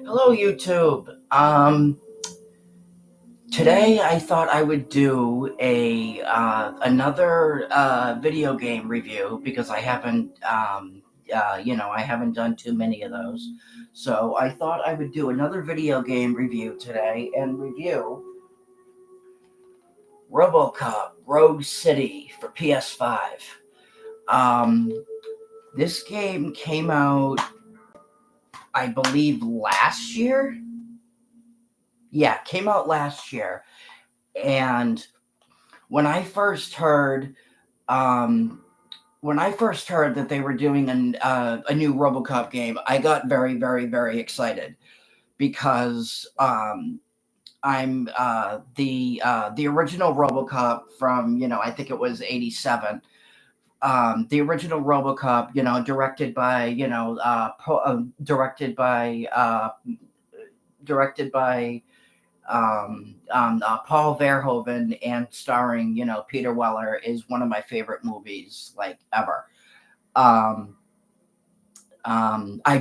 Hello, YouTube. Today I thought I would do a another video game review because I haven't done too many of those. So I thought I would do another video game review today and review Robocop Rogue City for PS5. Um, this game came out, I believe, last year. Yeah, it came out last year, and when I first heard um, when I first heard that they were doing a new RoboCop game, I got very, very, very excited because I'm the original RoboCop from I think it was '87. The original RoboCop, directed by directed by Paul Verhoeven and starring, Peter Weller is one of my favorite movies like ever. Um, I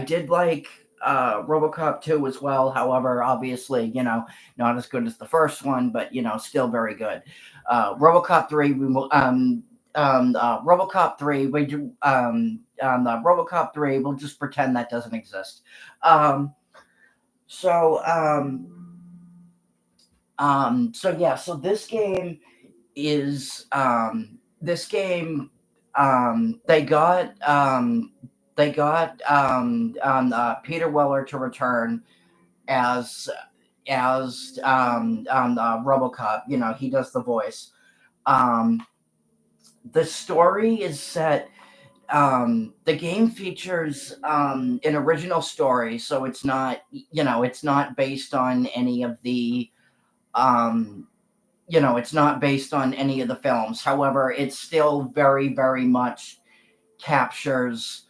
did like RoboCop 2 as well. However, obviously, not as good as the first one, but still very good. RoboCop 3, RoboCop 3, we do RoboCop 3. We'll just pretend that doesn't exist. Um, so so yeah, so this game they got Peter Weller to return as RoboCop. He does the voice. Um, the story is set. The game features an original story, so it's not based on any of the um, it's not based on any of the films. However, it still very, very much captures,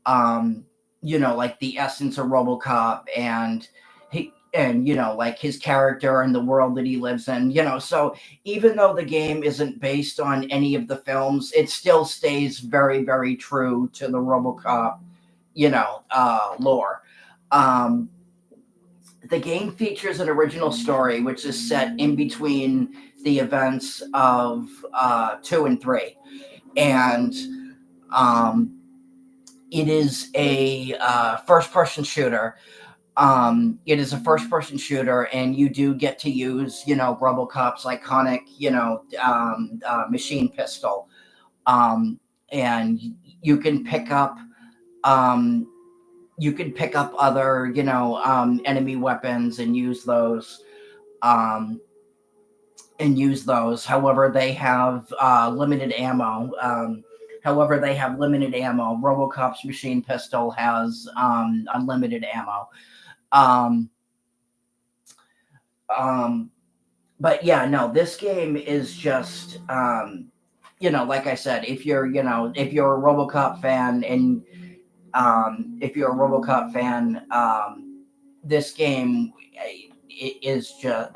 like the essence of RoboCop and like his character and the world that he lives in. So even though the game isn't based on any of the films, it still stays very, very true to the RoboCop, lore. Um, the game features an original story which is set in between the events of 2 and 3, and um, it is a first-person shooter. It is a first-person shooter, and you do get to use, RoboCop's iconic, machine pistol, um, and you can pick up um, other, enemy weapons and use those. Um, However, they have limited ammo. RoboCop's machine pistol has unlimited ammo. Um, um, but yeah, no, this game is just, like I said, if you're a RoboCop fan and if you're a RoboCop fan, this game is just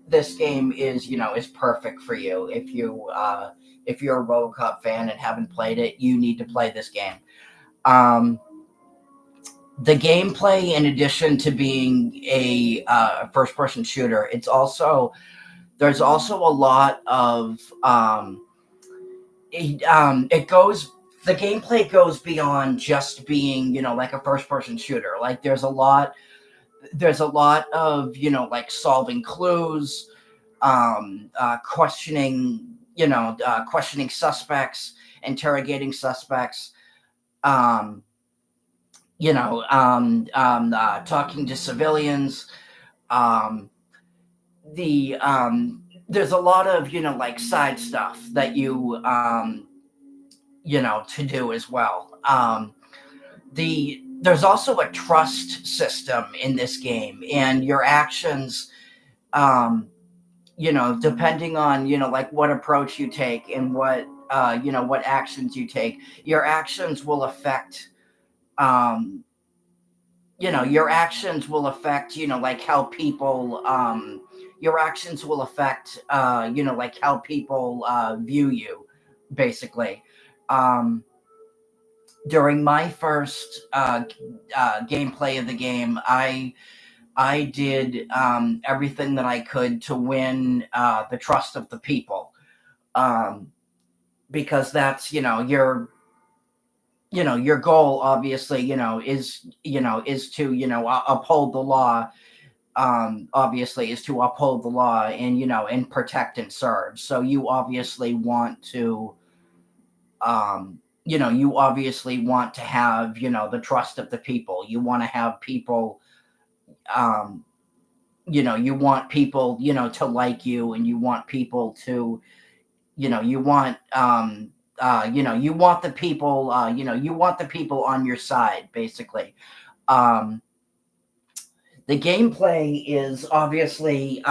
this game is perfect for you. If you're a RoboCop fan and haven't played it, you need to play this game. Um, the gameplay, in addition to being a first-person shooter, there's also a lot of it goes the gameplay goes beyond just being like a first-person shooter. Like there's a lot of like solving clues, questioning suspects, interrogating suspects, um, talking to civilians. um, there's a lot of like side stuff that to do as well. There's also a trust system in this game, and your actions, um, depending on like what approach you take and what actions you take, your actions will affect um, like how people your actions will affect like how people view you, basically. um, during my first gameplay of the game, I did everything that I could to win the trust of the people, um, because that's your goal, obviously, is to uphold the law. Obviously, is to uphold the law and and protect and serve. So you obviously want to you obviously want to have the trust of the people. You want to have people um, you want people to like you, and you want people to you want you want the people you want the people on your side, basically. um the gameplay is obviously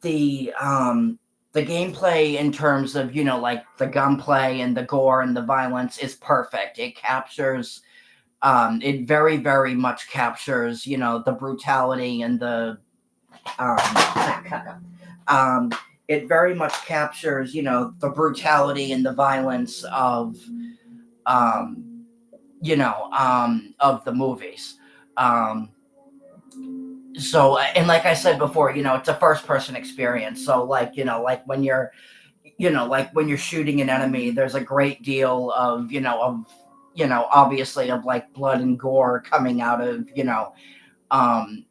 the um the gameplay in terms of like the gunplay and the gore and the violence is perfect. It captures it very, very much captures the brutality and the um, um, it very much captures the brutality and the violence um, of the movies. Um, and like I said before, it's a first person experience. So like like when you're like when you're shooting an enemy, there's a great deal of obviously of like blood and gore coming out of um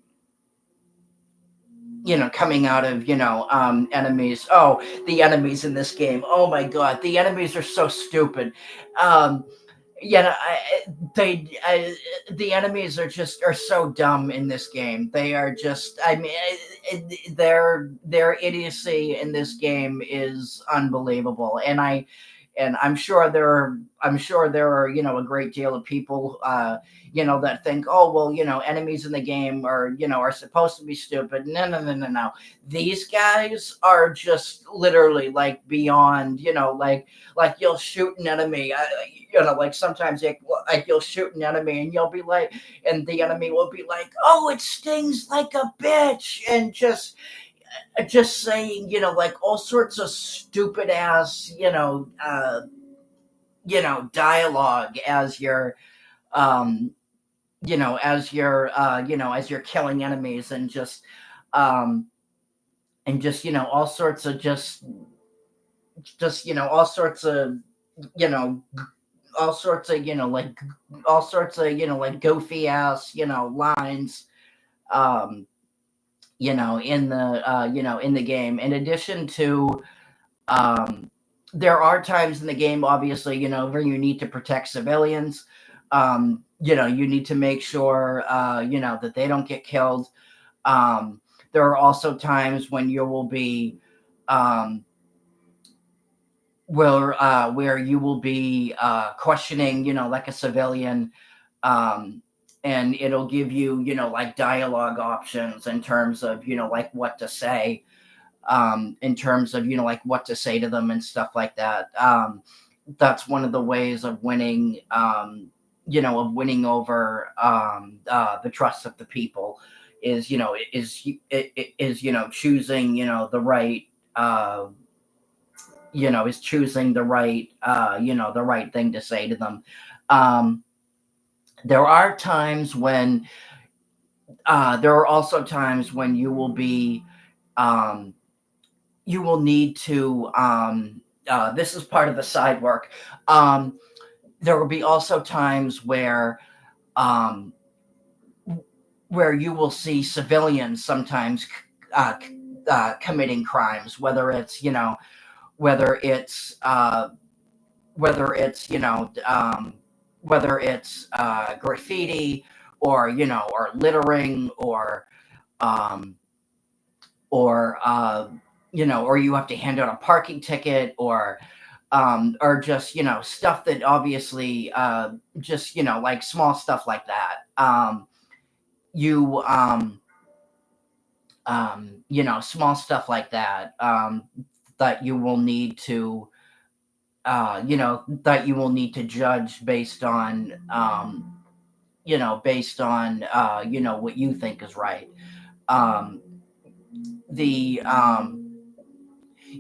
coming out of enemies. Oh, the enemies in this game, oh my god, the enemies are so stupid. um yeah, the enemies are so dumb in this game. They are just, I mean, their idiocy in this game is unbelievable. And I'm sure there are a great deal of people that think, oh well, enemies in the game are supposed to be stupid. No, no, no, no, no. These guys are just literally like beyond, like you'll shoot an enemy, like sometimes like you'll shoot an enemy and you'll be like, and the enemy will be like, oh, it stings like a bitch, and just saying, like all sorts of stupid ass, dialogue as you're, um, as you're killing enemies, um, and just, all sorts of all sorts of, you know, all sorts of, like all sorts of, like goofy ass, lines, um, in the game. In addition to, um, there are times in the game, obviously, where you need to protect civilians. You need to make sure, that they don't get killed. Um, there are also times when you will be, um, where you will be questioning, like a civilian, um, and it'll give you, like dialogue options in terms of, like what to say, in terms of, like what to say to them and stuff like that. That's one of the ways of winning, of winning over the trust of the people, is choosing, the right. Is choosing the right thing to say to them. Um, there are times when there are also times when um, you will need to. This is part of the side work. Um, there will be also times um, where you will see civilians sometimes committing crimes, whether it's whether it's whether it's graffiti, or littering, um, or you have to hand out a parking ticket, or just stuff that obviously just like small stuff like that. You Small stuff like that, that you will need to that you will need to judge based on what you think is right. Um, the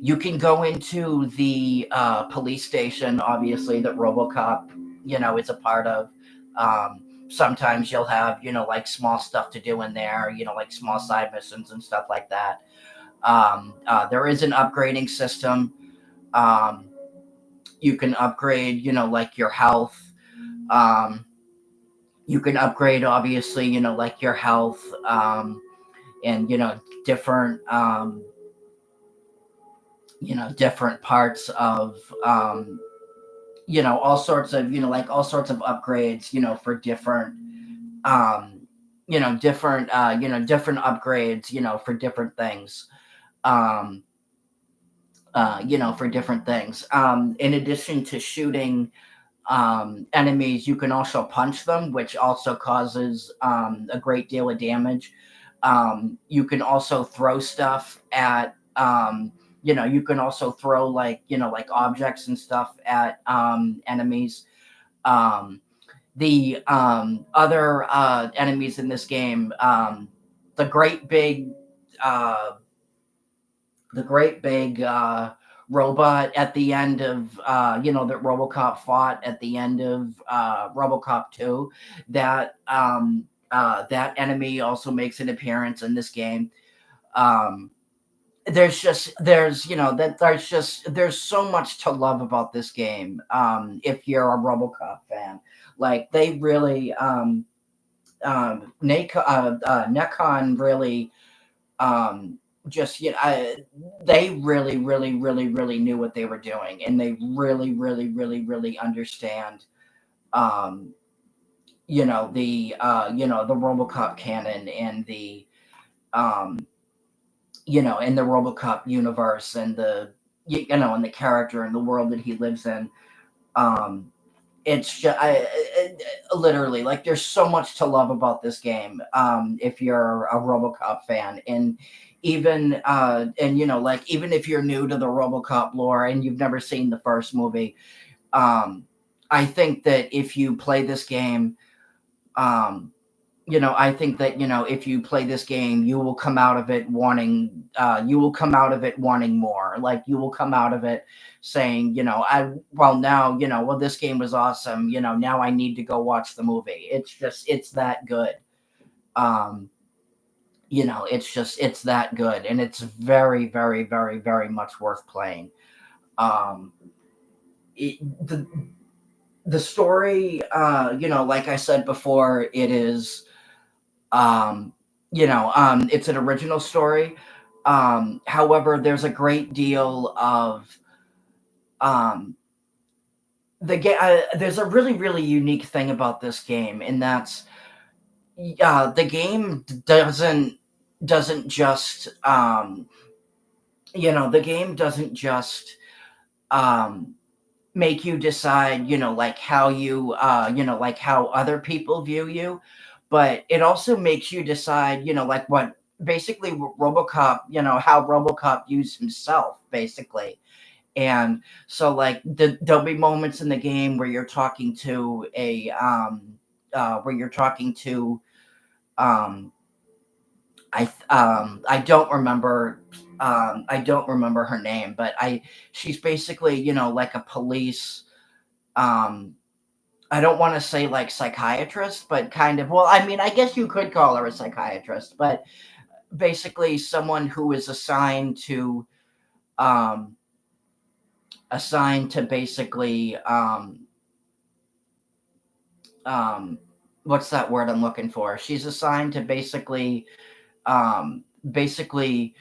You can go into the police station, obviously, that Robocop. is a part of. Um, Sometimes you'll have, like small stuff to do in there, like small side missions and stuff like that. There is an upgrading system. Um, you can upgrade, like your health. Um, you can upgrade, obviously, like your health, and, different, different parts of, all sorts of, like all sorts of upgrades, for different, um, different upgrades, for different things. Um, for different things. In addition to shooting enemies, you can also punch them, which also causes a great deal of damage. You can also throw stuff at, you can also throw like, like objects and stuff at enemies. Um, the other enemies in this game, the great big, uh, the great big robot at the end of that Robocop fought at the end of Robocop 2. That enemy also makes an appearance in this game. Um, there's so much to love about this game. If you're a Robocop fan, like they really Necon really um just they really really knew what they were doing, and they really understand um the Robocop canon, and the um in the Robocop universe, and and the character and the world that he lives in. um it's just literally, like, there's so much to love about this game, if you're a Robocop fan. And like, even if you're new to the Robocop lore and you've never seen the first movie, um I think that if you play this game, um I think that, if you play this game, you will come out of it wanting, more. Like, you will come out of it saying, now, this game was awesome. Now I need to go watch the movie. It's that good. Um, it's that good, and it's very, very, very, very much worth playing. Um, it, the story, like I said before, it is, um, it's an original story. However, there's a great deal of, um, there's a really really unique thing about this game, and that's, the game doesn't just, the game doesn't just, um, make you decide, like how like how other people view you, but it also makes you decide, like what basically Robocop, how Robocop views himself, basically. And so, like, there'll be moments in the game where you're talking to where you're talking to, um, I don't remember, I don't remember her name, but she's basically, like a police, um, I don't want to say like psychiatrist, but kind of. Well, I mean, I guess you could call her a psychiatrist, but basically someone who is um, assigned to basically, um, what's that word I'm looking for? She's assigned to basically, um, basically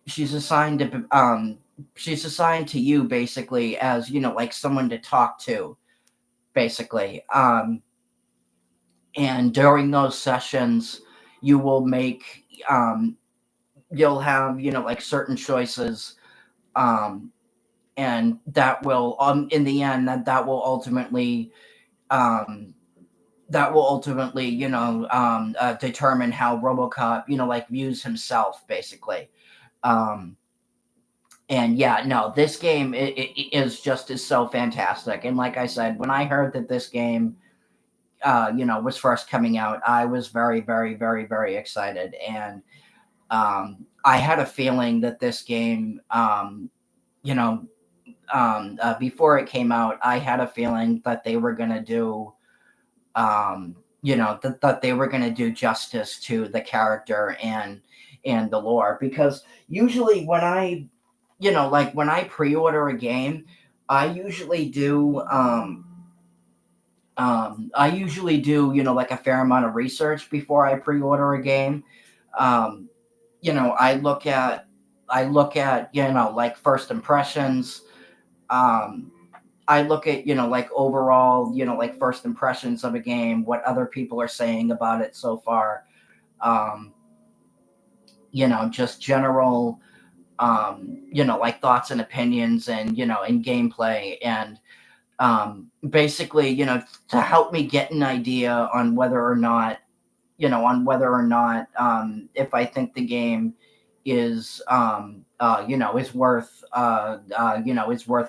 she's assigned to she's assigned to you, basically, as, like someone to talk to, basically. And during those sessions, you will make, um, you'll have, like certain choices, um, and that will, in the end, that will ultimately, um, determine how Robocop, like views himself, basically. um, and yeah, no, this game, it is just is so fantastic. And like I said, when I heard that this game, was first coming out, I was very, very, very, very excited. And I had a feeling that this game, you know, before it came out, I had a feeling that they were going to do, that they were going to do justice to the character and the lore, because usually when I, like when I pre-order a game, I usually do, like a fair amount of research before I pre-order a game. Um, I look at, like first impressions. Um, I look at, like overall, like first impressions of a game, what other people are saying about it so far. Um, just general, like thoughts and opinions and, and gameplay. And basically, to help me get an idea on whether or not, if I think the game is, is worth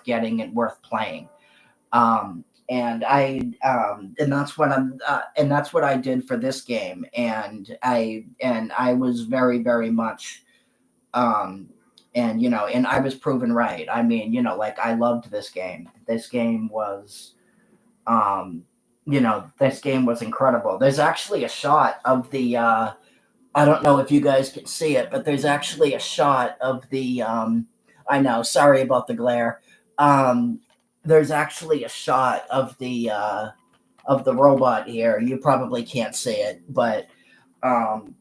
getting and worth playing. And that's what I did for this game. And I was very, very much, um, and I was proven right. I mean, like I loved this game. This game was incredible. There's actually a shot of the, I don't know if you guys can see it, but there's actually a shot of the, I know, sorry about the glare. Um, there's actually a shot of the robot here. You probably can't see it, um,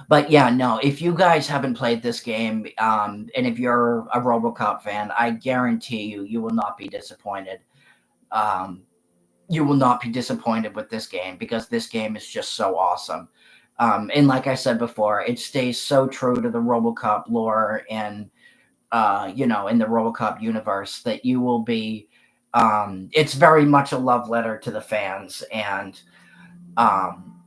but yeah, no. If you guys haven't played this game, and if you're a RoboCop fan, I guarantee you will not be disappointed. Um, you will not be disappointed with this game, because this game is just so awesome. And like I said before, it stays so true to the RoboCop lore and, in the RoboCop universe, that you will be. It's very much a love letter to the fans, and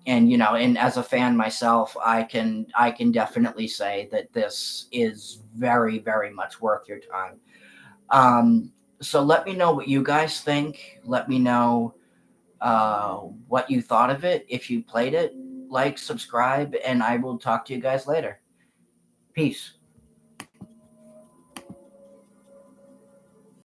as a fan myself, I can definitely say that this is very, very much worth your time. Um, so let me know what you guys think. Let me know, uh, what you thought of it. If you played it, like, subscribe, and I will talk to you guys later. Peace.